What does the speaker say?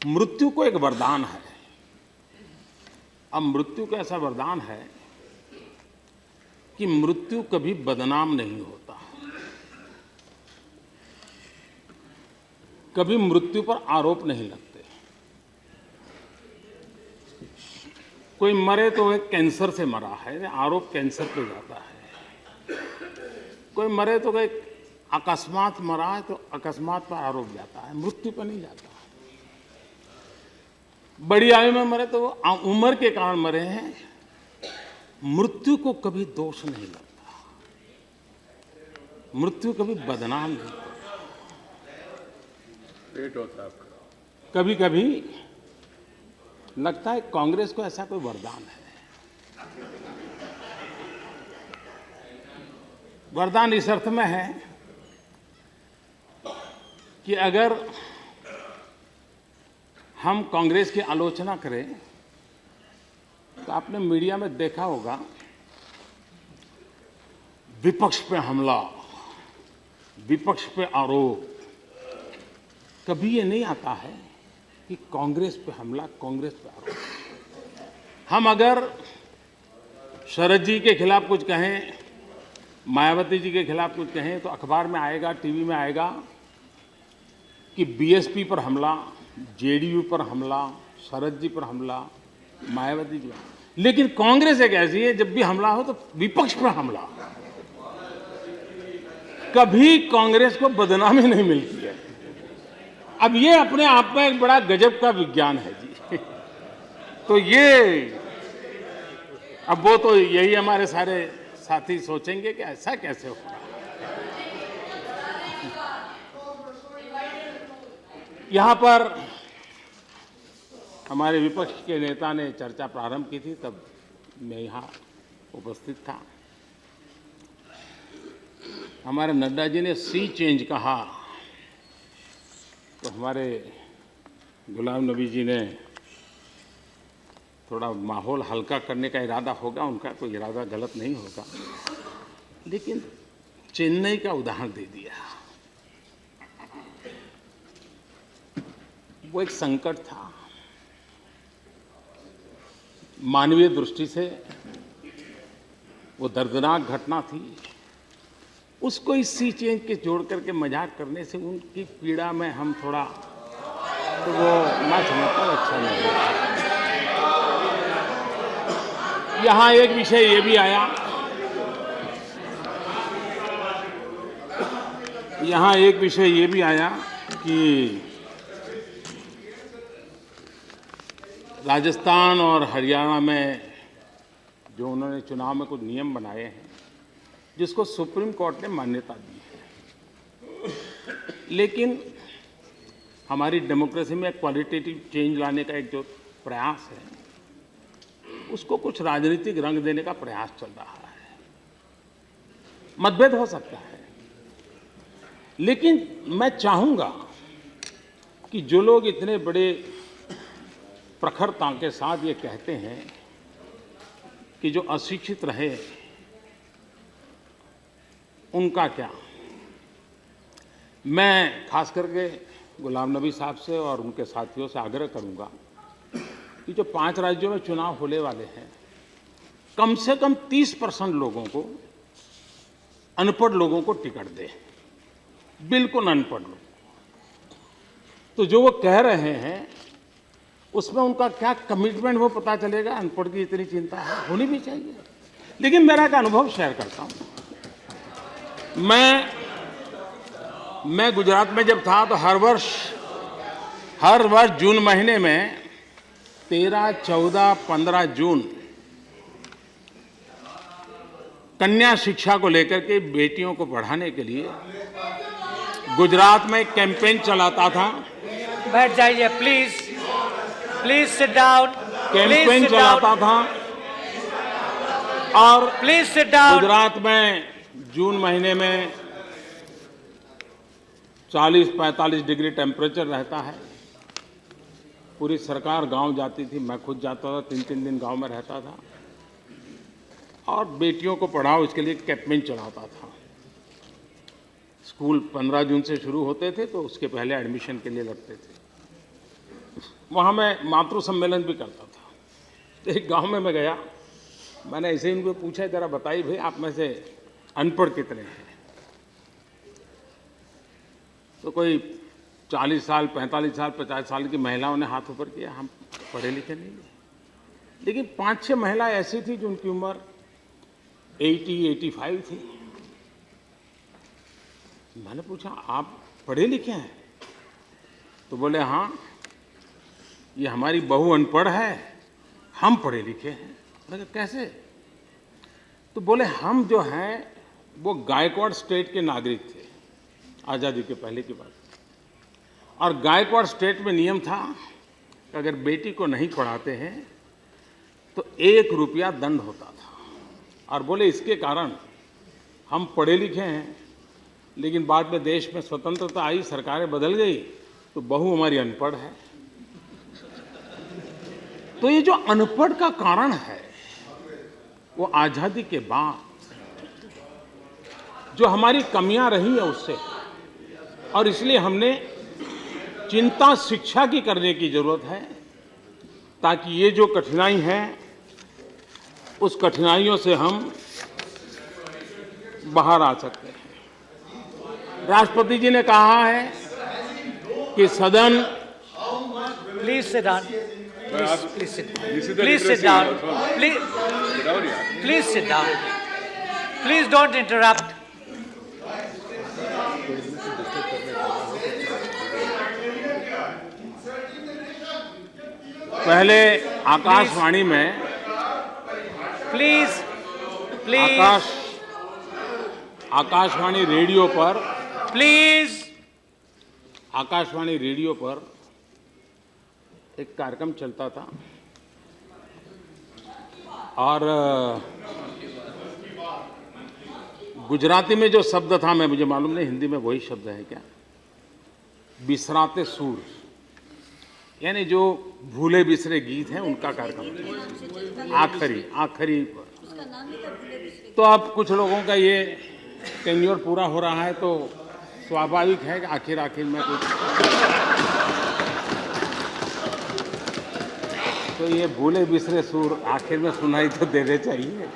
मृत्यु को एक वरदान है। अब मृत्यु का ऐसा वरदान है कि मृत्यु कभी बदनाम नहीं होता, कभी मृत्यु पर आरोप नहीं लगते। कोई मरे तो वह कैंसर से मरा है, आरोप कैंसर पे जाता है। कोई मरे तो कोई अकस्मात मरा है तो अकस्मात पर आरोप जाता है, मृत्यु पर नहीं जाता। बड़ी आयु में मरे तो वो उम्र के कारण मरे हैं, मृत्यु को कभी दोष नहीं लगता, मृत्यु कभी बदनाम नहीं होता। कभी कभी लगता है कांग्रेस को ऐसा कोई वरदान है। वरदान इस अर्थ में है कि अगर हम कांग्रेस की आलोचना करें तो आपने मीडिया में देखा होगा, विपक्ष पे हमला, विपक्ष पे आरोप। कभी ये नहीं आता है कि कांग्रेस पे हमला, कांग्रेस पे आरोप। हम अगर शरद जी के खिलाफ कुछ कहें, मायावती जी के खिलाफ कुछ कहें तो अखबार में आएगा, टीवी में आएगा कि बीएसपी पर हमला, जेडीयू पर हमला, शरद जी पर हमला, मायावती जी पर। लेकिन कांग्रेस एक ऐसी है, जब भी हमला हो तो विपक्ष पर हमला। कभी कांग्रेस को बदनामी नहीं मिलती है। अब ये अपने आप में एक बड़ा गजब का विज्ञान है जी। तो ये अब वो तो यही हमारे सारे साथी सोचेंगे कि ऐसा कैसे होगा। यहां पर हमारे विपक्ष के नेता ने चर्चा प्रारंभ की थी, तब मैं यहां उपस्थित था। हमारे नड्डा जी ने सी चेंज कहा तो हमारे गुलाम नबी जी ने थोड़ा माहौल हल्का करने का इरादा होगा, उनका कोई इरादा गलत नहीं होगा, लेकिन चेन्नई का उदाहरण दे दिया। वो एक संकट था, मानवीय दृष्टि से वो दर्दनाक घटना थी। उसको इस सी चेंज के जोड़ करके मजाक करने से उनकी पीड़ा में हम थोड़ा, तो वो मैं समझता हूँ अच्छा नहीं है। यहाँ एक विषय ये भी आया, यहाँ एक विषय ये भी आया कि राजस्थान और हरियाणा में जो उन्होंने चुनाव में कुछ नियम बनाए हैं जिसको सुप्रीम कोर्ट ने मान्यता दी है, लेकिन हमारी डेमोक्रेसी में क्वालिटेटिव चेंज लाने का एक जो प्रयास है उसको कुछ राजनीतिक रंग देने का प्रयास चल रहा है। मतभेद हो सकता है, लेकिन मैं चाहूंगा कि जो लोग इतने बड़े प्रखरता के साथ ये कहते हैं कि जो अशिक्षित रहे उनका क्या, मैं खास करके गुलाम नबी साहब से और उनके साथियों से आग्रह करूंगा कि जो 5 राज्यों में चुनाव होने वाले हैं, कम से कम 30% लोगों को, अनपढ़ लोगों को टिकट दें, बिल्कुल अनपढ़ लोग। तो जो वो कह रहे हैं उसमें उनका क्या कमिटमेंट वो पता चलेगा। अनपढ़ की इतनी चिंता है, होनी भी चाहिए। लेकिन मेरा एक अनुभव शेयर करता हूं। मैं गुजरात में जब था तो हर वर्ष जून महीने में 13, 14, 15 जून कन्या शिक्षा को लेकर के बेटियों को पढ़ाने के लिए गुजरात में एक कैंपेन चलाता था। बैठ जाइए please, please sit down. Campaign चलाता था और प्लीज सिट डाउन। गुजरात में जून महीने में 40-45 डिग्री टेम्परेचर रहता है। पूरी सरकार गांव जाती थी, मैं खुद जाता था, 3-3 दिन गांव में रहता था और बेटियों को पढ़ाओ इसके लिए कैंपेन चलाता था। स्कूल 15 जून से शुरू होते थे तो उसके पहले एडमिशन के लिए लगते थे। वहाँ मैं मातृ सम्मेलन भी करता था। एक गांव में मैं गया, मैंने ऐसे ही उनको पूछा, जरा बताइए भाई आप में से अनपढ़ कितने हैं? तो कोई 40 साल, 45 साल, 50 साल की महिलाओं ने हाथ ऊपर किया, हम पढ़े लिखे नहीं हैं। लेकिन 5-6 महिलाएं ऐसी थी जो उनकी उम्र 80-85 थी। मैंने पूछा आप पढ़े लिखे हैं? तो बोले हाँ, ये हमारी बहू अनपढ़ है, हम पढ़े लिखे हैं। मैंने कहा कैसे? तो बोले हम जो हैं वो गायकवाड़ स्टेट के नागरिक थे, आज़ादी के पहले की बात। और गायकवाड़ स्टेट में नियम था कि अगर बेटी को नहीं पढ़ाते हैं तो 1 रुपया दंड होता था। और बोले इसके कारण हम पढ़े लिखे हैं, लेकिन बाद में देश में स्वतंत्रता आई, सरकारें बदल गई, तो बहू हमारी अनपढ़ है। तो ये जो अनपढ़ का कारण है वो आज़ादी के बाद जो हमारी कमियां रही है उससे, और इसलिए हमने चिंता शिक्षा की करने की जरूरत है, ताकि ये जो कठिनाई है उस कठिनाइयों से हम बाहर आ सकते हैं। राष्ट्रपति जी ने कहा है कि सदन Please sit down. Please sit down. Please sit down. Please sit down. Please don't interrupt. पहले आकाशवाणी में Please. आकाशवाणी रेडियो पर Please. आकाशवाणी रेडियो पर एक कार्यक्रम चलता था, और गुजराती में जो शब्द था, मैं मुझे मालूम नहीं हिंदी में वही शब्द है क्या, बिसराते सूर, यानी जो भूले बिसरे गीत हैं उनका कार्यक्रम आखिरी पर। तो अब कुछ लोगों का ये टेन्योर पूरा हो रहा है, तो स्वाभाविक है कि आखिर में कुछ तो ये भूले बिसरे सुर आखिर में सुनाई तो देने चाहिए।